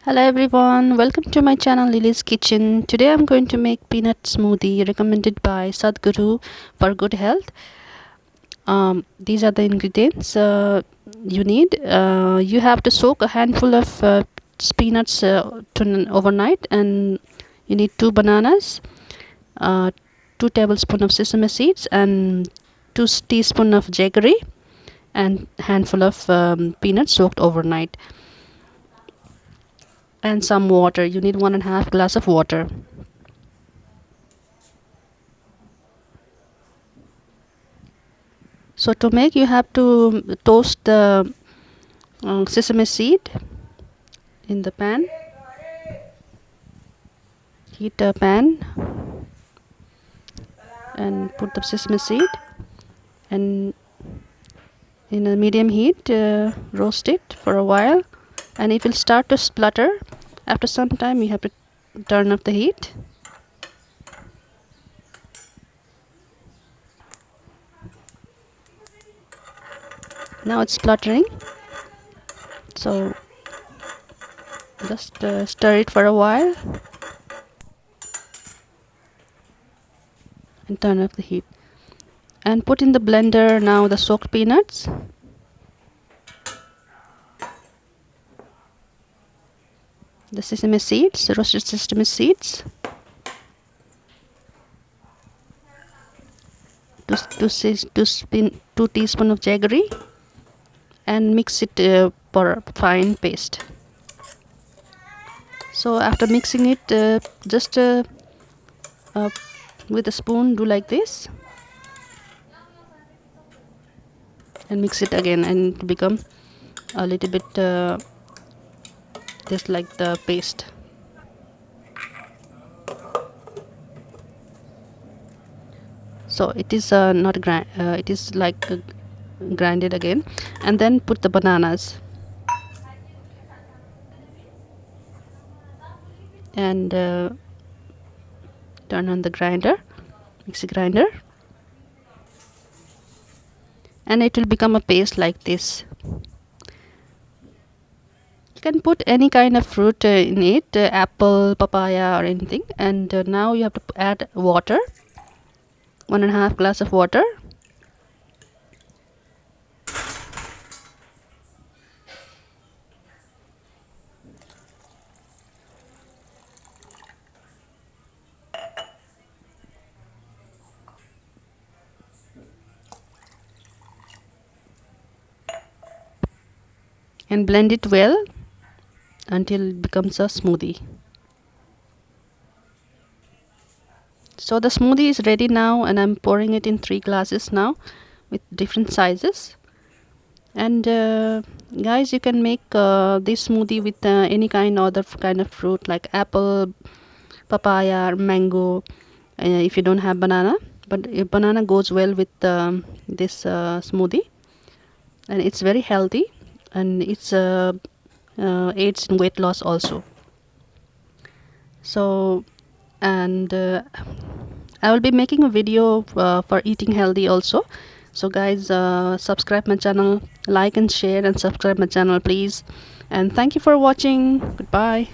Hello everyone, welcome to my channel Lily's Kitchen. Today I'm going to make peanut smoothie recommended by Sadhguru for good health. These are the ingredients you need. You have to soak a handful of peanuts overnight, and you need 2 bananas, uh, 2 tablespoons of sesame seeds, and 2 teaspoons of jaggery, and handful of peanuts soaked overnight, and some water. You need 1.5 glass of water. So to make, you have to toast the sesame seed in the pan. Heat a pan and put the sesame seed, and in a medium heat roast it for a while, and it will start to splutter. After some time you have to turn up the heat. Now it's spluttering, so just stir it for a while and turn up the heat, and put in the blender now the soaked peanuts, the sesame seeds, the roasted sesame seeds, 2 teaspoons of jaggery, and mix it for a fine paste. So after mixing it, just with a spoon do like this and mix it again, and it become a little bit just like the paste. So it is not grind, it is like grinded again, and then put the bananas and turn on the mixer grinder, and it will become a paste like this. You can put any kind of fruit in it, apple, papaya or anything, and now you have to add water, 1.5 glass of water, and blend it well until it becomes a smoothie. So the smoothie is ready now, and I'm pouring it in 3 glasses now with different sizes. And guys, you can make this smoothie with any other kind of fruit like apple, papaya, mango, if you don't have banana, but banana goes well with this smoothie, and it's very healthy, and it's aids in weight loss also. So, and I will be making a video for eating healthy also. So guys, subscribe my channel, like and share and subscribe my channel please, and thank you for watching. Goodbye.